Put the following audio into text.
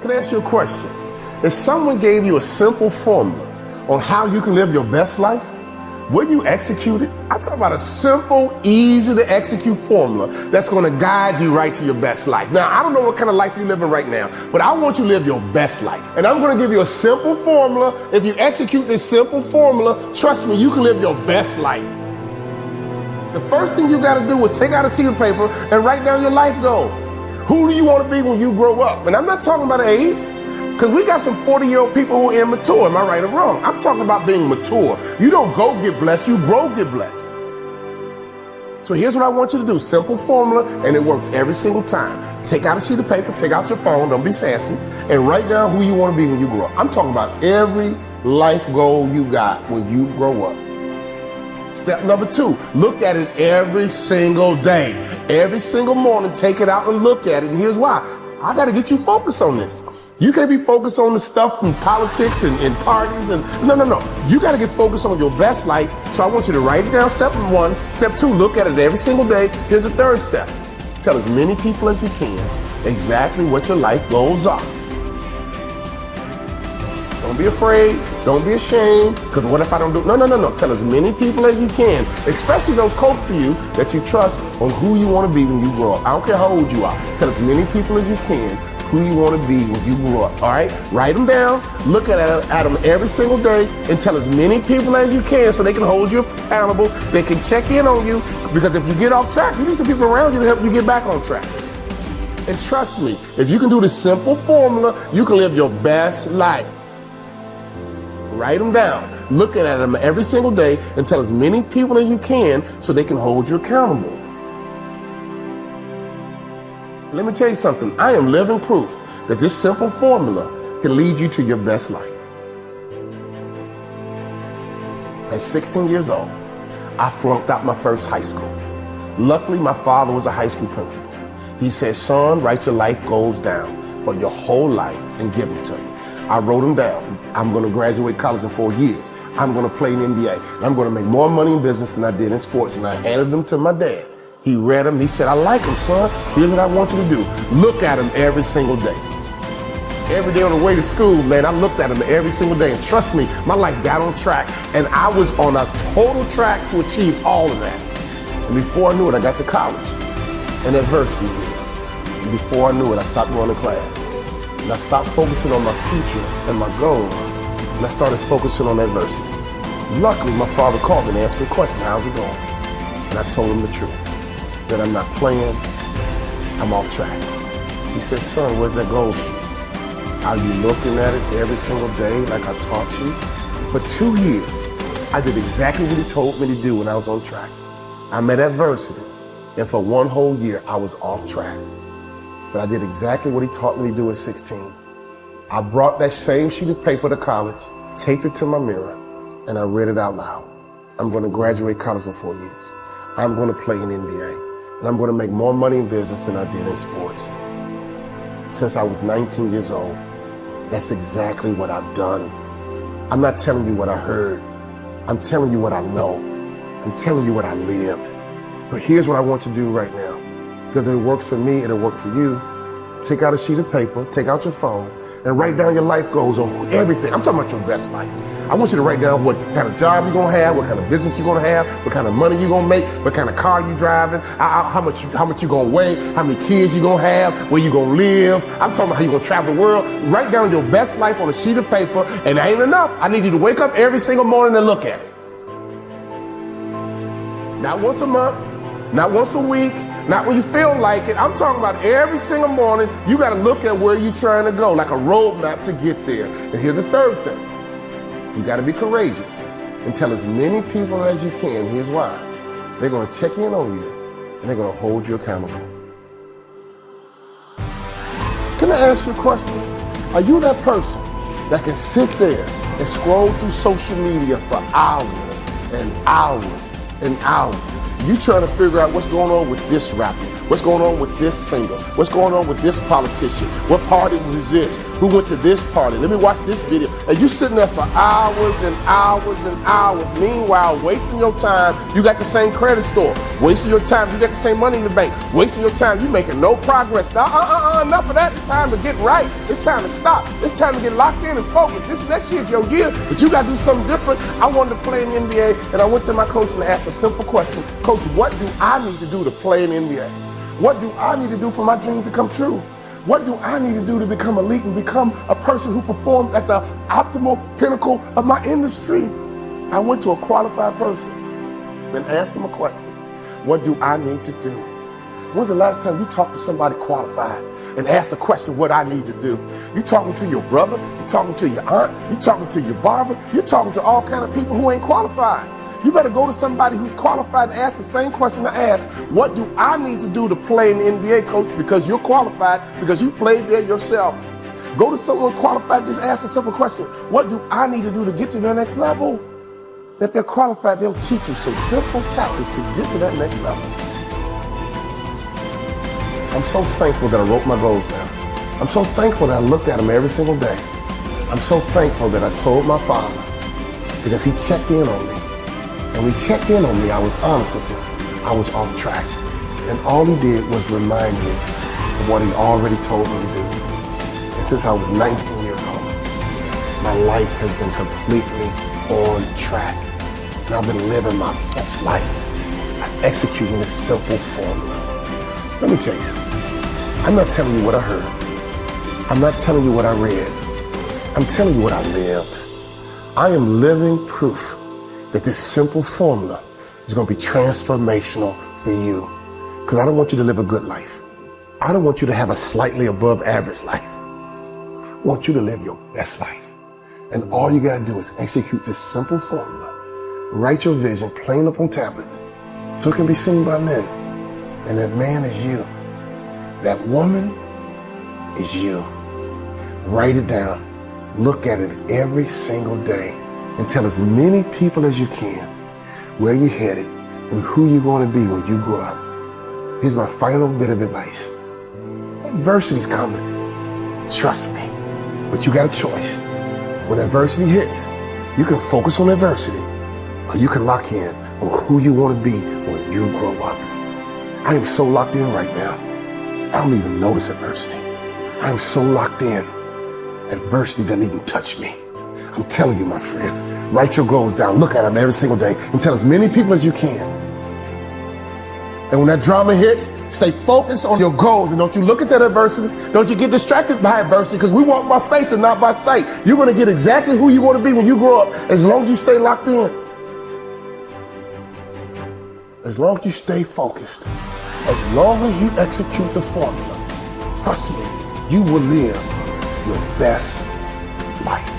Can I ask you a question? If someone gave you a simple formula on how you can live your best life, would you execute it? I'm talking about a simple, easy to execute formula that's going to guide you right to your best life. Now, I don't know what kind of life you're living right now, but I want you to live your best life. And I'm going to give you a simple formula. If you execute this simple formula, trust me, you can live your best life. The first thing you got to do is take out a sheet of paper and write down your life goal. Who do you want to be when you grow up? And I'm not talking about age, because we got some 40-year-old people who are immature. Am I right or wrong? I'm talking about being mature. You don't go get blessed, you grow get blessed. So here's what I want you to do. Simple formula, and it works every single time. Take out a sheet of paper, take out your phone, don't be sassy, and write down who you want to be when you grow up. I'm talking about every life goal you got when you grow up. Step number 2, look at it every single day. Every single morning, take it out and look at it. And here's why. I got to get you focused on this. You can't be focused on the stuff in politics and parties and no. You got to get focused on your best life. So I want you to write it down, step 1. Step 2, look at it every single day. Here's the third step. Tell as many people as you can exactly what your life goals are. Don't be afraid. Don't be ashamed. Because what if I don't do? No. Tell as many people as you can, especially those close to you that you trust, on who you want to be when you grow up. I don't care how old you are. Tell as many people as you can who you want to be when you grow up. All right? Write them down. Look at them every single day and tell as many people as you can so they can hold you accountable. They can check in on you, because if you get off track, you need some people around you to help you get back on track. And trust me, if you can do this simple formula, you can live your best life. Write them down. Look at them every single day and tell as many people as you can so they can hold you accountable. Let me tell you something. I am living proof that this simple formula can lead you to your best life. At 16 years old, I flunked out my first high school. Luckily, my father was a high school principal. He said, son, write your life goals down for your whole life and give them to me. I wrote them down. I'm going to graduate college in 4 years. I'm going to play in NBA. And I'm going to make more money in business than I did in sports. And I handed them to my dad. He read them. He said, I like them, son. Here's what I want you to do. Look at them every single day. Every day on the way to school, man, I looked at them every single day. And trust me, my life got on track. And I was on a total track to achieve all of that. And before I knew it, I got to college. And adversity hit. And before I knew it, I stopped going to class. And I stopped focusing on my future and my goals. And I started focusing on adversity. Luckily, my father called me and asked me a question, how's it going? And I told him the truth, that I'm not playing, I'm off track. He said, son, where's that goal sheet? Are you looking at it every single day like I taught you? For 2 years, I did exactly what he told me to do when I was on track. I met adversity, and for 1 whole year, I was off track. But I did exactly what he taught me to do at 16. I brought that same sheet of paper to college, taped it to my mirror, and I read it out loud. I'm going to graduate college in 4 years. I'm going to play in NBA, and I'm going to make more money in business than I did in sports. Since I was 19 years old, that's exactly what I've done. I'm not telling you what I heard. I'm telling you what I know. I'm telling you what I lived. But here's what I want you to do right now. Because if it works for me, it'll work for you. Take out a sheet of paper, take out your phone, and write down your life goals on everything. I'm talking about your best life. I want you to write down what kind of job you're going to have, what kind of business you're going to have, what kind of money you're going to make, what kind of car you're driving, how much you're going to weigh, how many kids you're going to have, where you're going to live. I'm talking about how you're going to travel the world. Write down your best life on a sheet of paper, and that ain't enough. I need you to wake up every single morning and look at it. Not once a month, not once a week, not when you feel like it. I'm talking about every single morning. You got to look at where you're trying to go, like a roadmap to get there. And here's the third thing. You got to be courageous and tell as many people as you can. Here's why. They're going to check in on you, and they're going to hold you accountable. Can I ask you a question? Are you that person that can sit there and scroll through social media for hours and hours and hours? You trying to figure out what's going on with this rapper, What's going on with this singer? What's going on with this politician? What party was this? Who went to this party? Let me watch this video. And you sitting there for hours and hours and hours. Meanwhile, wasting your time. You got the same credit score. Wasting your time. You got the same money in the bank. Wasting your time. You making no progress. Now, enough of that. It's time to get right. It's time to stop. It's time to get locked in and focused. This next year is your year, but you got to do something different. I wanted to play in the NBA, and I went to my coach and asked a simple question. Coach, what do I need to do to play in the NBA? What do I need to do for my dreams to come true? What do I need to do to become elite and become a person who performs at the optimal pinnacle of my industry? I went to a qualified person and asked him a question. What do I need to do? When's the last time you talked to somebody qualified and asked a question, what I need to do? You talking to your brother, you talking to your aunt, you talking to your barber, you talking to all kind of people who ain't qualified. You better go to somebody who's qualified and ask the same question I asked. What do I need to do to play in the NBA, coach? Because you're qualified, because you played there yourself. Go to someone qualified, just ask a simple question. What do I need to do to get to the next level? If they're qualified, they'll teach you some simple tactics to get to that next level. I'm so thankful that I wrote my goals down. I'm so thankful that I looked at them every single day. I'm so thankful that I told my father, because he checked in on me. And when he checked in on me, I was honest with him. I was off track. And all he did was remind me of what he already told me to do. And since I was 19 years old, my life has been completely on track. And I've been living my best life. I'm executing this simple formula. Let me tell you something. I'm not telling you what I heard. I'm not telling you what I read. I'm telling you what I lived. I am living proof that this simple formula is going to be transformational for you. Because I don't want you to live a good life. I don't want you to have a slightly above average life. I want you to live your best life. And all you got to do is execute this simple formula. Write your vision plain up on tablets so it can be seen by men. And that man is you. That woman is you. Write it down. Look at it every single day and tell as many people as you can where you're headed and who you want to be when you grow up. Here's my final bit of advice. Adversity's coming. Trust me. But you got a choice. When adversity hits, you can focus on adversity or you can lock in on who you want to be when you grow up. I am so locked in right now. I don't even notice adversity. I am so locked in. Adversity doesn't even touch me. I'm telling you, my friend, write your goals down. Look at them every single day and tell as many people as you can. And when that drama hits, stay focused on your goals and don't you look at that adversity. Don't you get distracted by adversity, because we walk by faith and not by sight. You're going to get exactly who you want to be when you grow up as long as you stay locked in. As long as you stay focused. As long as you execute the formula, trust me, you will live your best life.